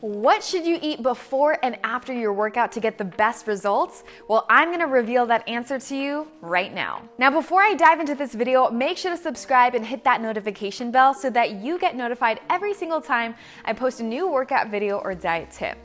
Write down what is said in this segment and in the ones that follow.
What should you eat before and after your workout to get the best results? Well, I'm gonna reveal that answer to you right now. Now, before I dive into this video, make sure to subscribe and hit that notification bell so that you get notified every single time I post a new workout video or diet tip.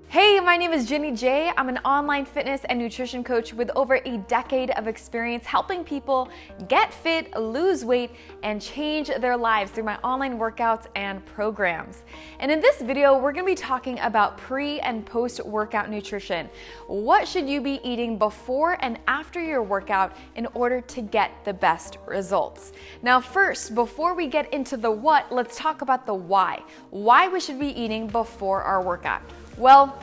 Hey, my name is Jenny J. I'm an online fitness and nutrition coach with over a decade of experience helping people get fit, lose weight, and change their lives through my online workouts and programs. And in this video, we're gonna be talking about pre and post-workout nutrition. What should you be eating before and after your workout in order to get the best results? Now, first, before we get into the what, let's talk about the why. Why we should be eating before our workout. Well,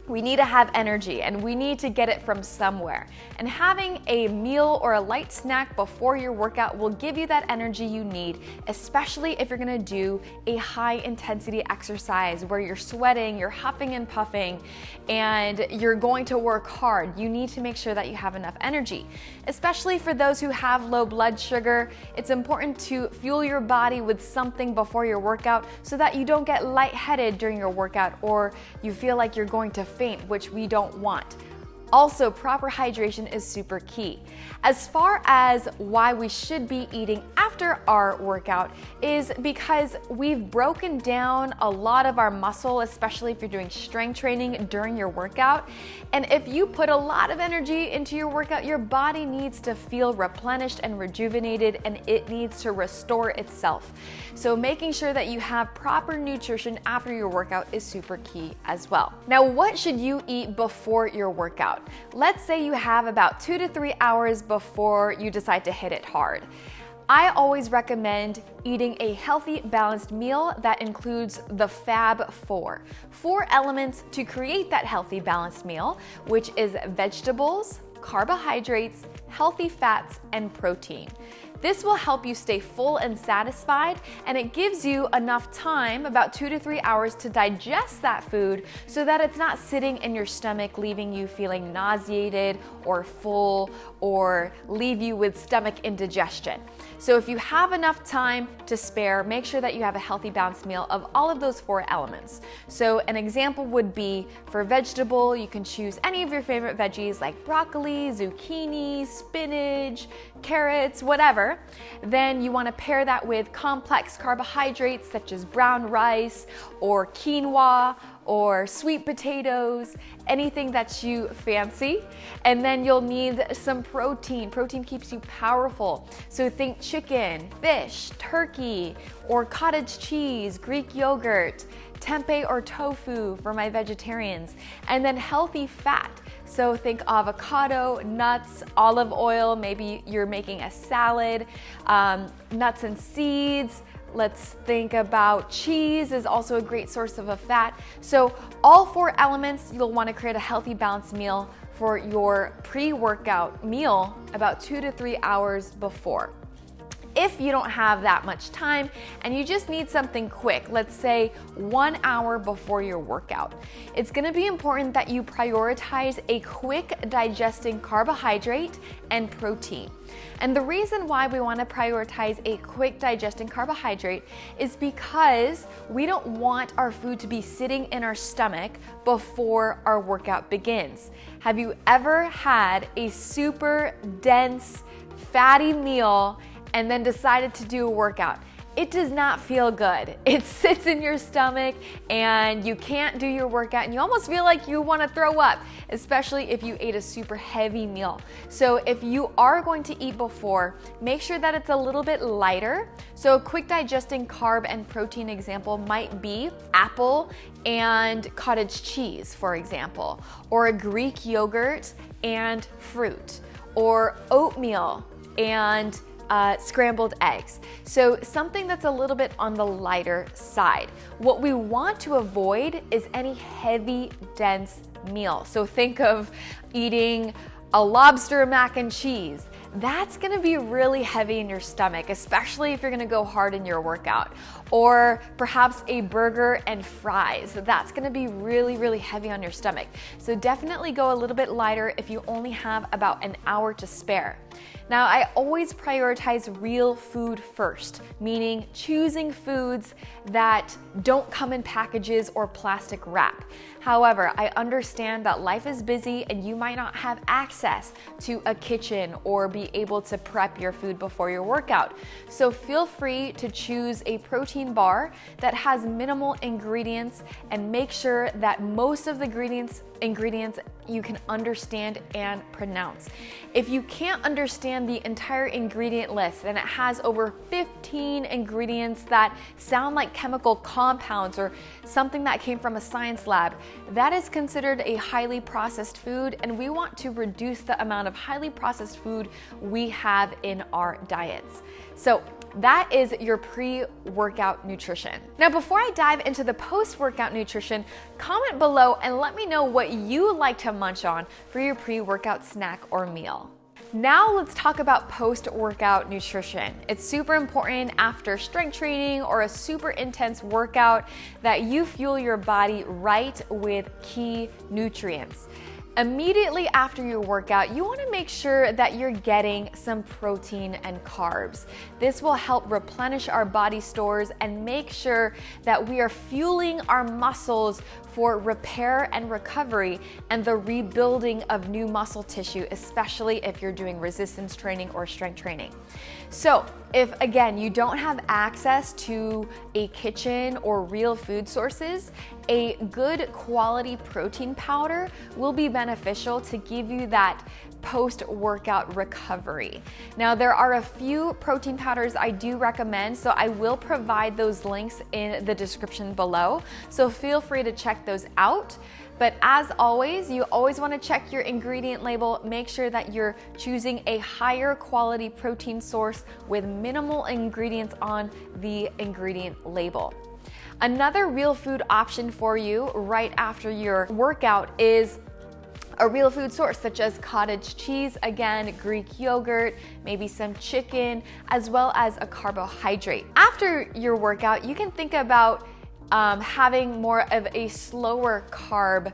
we need to have energy and we need to get it from somewhere. And having a meal or a light snack before your workout will give you that energy you need, especially if you're gonna do a high intensity exercise where you're sweating, you're huffing and puffing, and you're going to work hard. You need to make sure that you have enough energy. Especially for those who have low blood sugar, it's important to fuel your body with something before your workout so that you don't get lightheaded during your workout or you feel like you're going to faint, which we don't want. Also, proper hydration is super key. As far as why we should be eating after our workout is because we've broken down a lot of our muscle, especially if you're doing strength training during your workout. And if you put a lot of energy into your workout, your body needs to feel replenished and rejuvenated, and it needs to restore itself. So making sure that you have proper nutrition after your workout is super key as well. Now, what should you eat before your workout? Let's say you have about 2 to 3 hours before you decide to hit it hard. I always recommend eating a healthy, balanced meal that includes the FAVE 4 elements to create that healthy, balanced meal, which is vegetables, carbohydrates, healthy fats, and protein. This will help you stay full and satisfied, and it gives you enough time, about 2 to 3 hours, to digest that food so that it's not sitting in your stomach, leaving you feeling nauseated or full, or leave you with stomach indigestion. So if you have enough time to spare, make sure that you have a healthy, balanced meal of all of those 4 elements. So an example would be for vegetable, you can choose any of your favorite veggies like broccoli, zucchini, spinach, carrots, whatever. Then you want to pair that with complex carbohydrates such as brown rice or quinoa or sweet potatoes, anything that you fancy. And then you'll need some protein. Protein keeps you powerful. So think chicken, fish, turkey, or cottage cheese, Greek yogurt, tempeh or tofu for my vegetarians, and then healthy fat. So think avocado, nuts, olive oil, maybe you're making a salad, nuts and seeds. Let's think about cheese is also a great source of a fat. So all 4 elements, you'll want to create a healthy, balanced meal for your pre-workout meal about 2 to 3 hours before. If you don't have that much time and you just need something quick, let's say 1 hour before your workout, it's gonna be important that you prioritize a quick digesting carbohydrate and protein. And the reason why we wanna prioritize a quick digesting carbohydrate is because we don't want our food to be sitting in our stomach before our workout begins. Have you ever had a super dense, fatty meal and then decided to do a workout? It does not feel good. It sits in your stomach and you can't do your workout and you almost feel like you want to throw up, especially if you ate a super heavy meal. So if you are going to eat before, make sure that it's a little bit lighter. So a quick digesting carb and protein example might be apple and cottage cheese, for example, or a Greek yogurt and fruit, or oatmeal and scrambled eggs. So something that's a little bit on the lighter side. What we want to avoid is any heavy, dense meal. So think of eating a lobster mac and cheese. That's gonna be really heavy in your stomach, especially if you're gonna go hard in your workout. or perhaps a burger and fries. That's gonna be really, really heavy on your stomach. So definitely go a little bit lighter if you only have about an hour to spare. Now, I always prioritize real food first, meaning choosing foods that don't come in packages or plastic wrap. However, I understand that life is busy and you might not have access to a kitchen or be able to prep your food before your workout. So feel free to choose a protein bar that has minimal ingredients and make sure that most of the ingredients you can understand and pronounce. If you can't understand the entire ingredient list, then it has over 15 ingredients that sound like chemical compounds or something that came from a science lab. That is considered a highly processed food, and we want to reduce the amount of highly processed food we have in our diets. So that is your pre-workout nutrition. Now, before I dive into the post-workout nutrition, comment below and let me know what you like to munch on for your pre-workout snack or meal. Now let's talk about post-workout nutrition. It's super important after strength training or a super intense workout that you fuel your body right with key nutrients. Immediately after your workout, you want to make sure that you're getting some protein and carbs. This will help replenish our body stores and make sure that we are fueling our muscles for repair and recovery and the rebuilding of new muscle tissue, especially if you're doing resistance training or strength training. So if, again, you don't have access to a kitchen or real food sources, a good quality protein powder will be beneficial to give you that post-workout recovery. Now, there are a few protein powders I do recommend, so I will provide those links in the description below, so feel free to check those out. But as always, you always want to check your ingredient label. Make sure that you're choosing a higher quality protein source with minimal ingredients on the ingredient label. Another real food option for you right after your workout is a real food source such as cottage cheese, again, Greek yogurt, maybe some chicken, as well as a carbohydrate. After your workout, you can think about having more of a slower carb,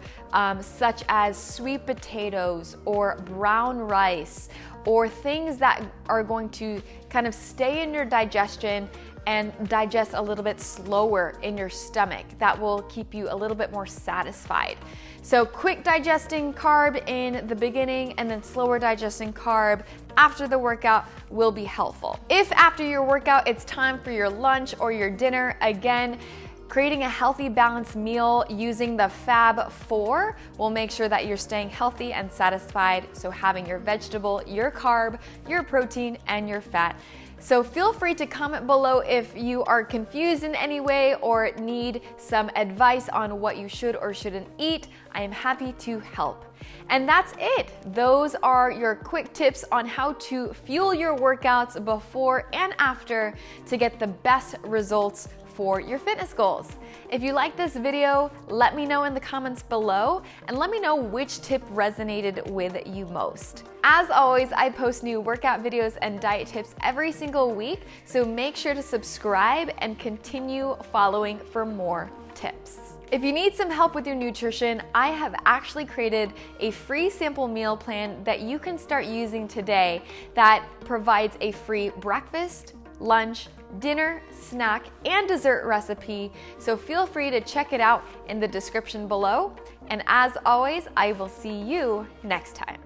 such as sweet potatoes or brown rice, or things that are going to kind of stay in your digestion and digest a little bit slower in your stomach. That will keep you a little bit more satisfied. So quick digesting carb in the beginning and then slower digesting carb after the workout will be helpful. If after your workout it's time for your lunch or your dinner, again, creating a healthy, balanced meal using the FAVE will make sure that you're staying healthy and satisfied. So having your vegetable, your carb, your protein, and your fat. So feel free to comment below if you are confused in any way or need some advice on what you should or shouldn't eat. I am happy to help. And that's it. Those are your quick tips on how to fuel your workouts before and after to get the best results for your fitness goals. If you like this video, let me know in the comments below and let me know which tip resonated with you most. As always, I post new workout videos and diet tips every single week, so make sure to subscribe and continue following for more tips. If you need some help with your nutrition, I have actually created a free sample meal plan that you can start using today that provides a free breakfast, lunch, dinner, snack, and dessert recipe, so feel free to check it out in the description below. And as always, I will see you next time.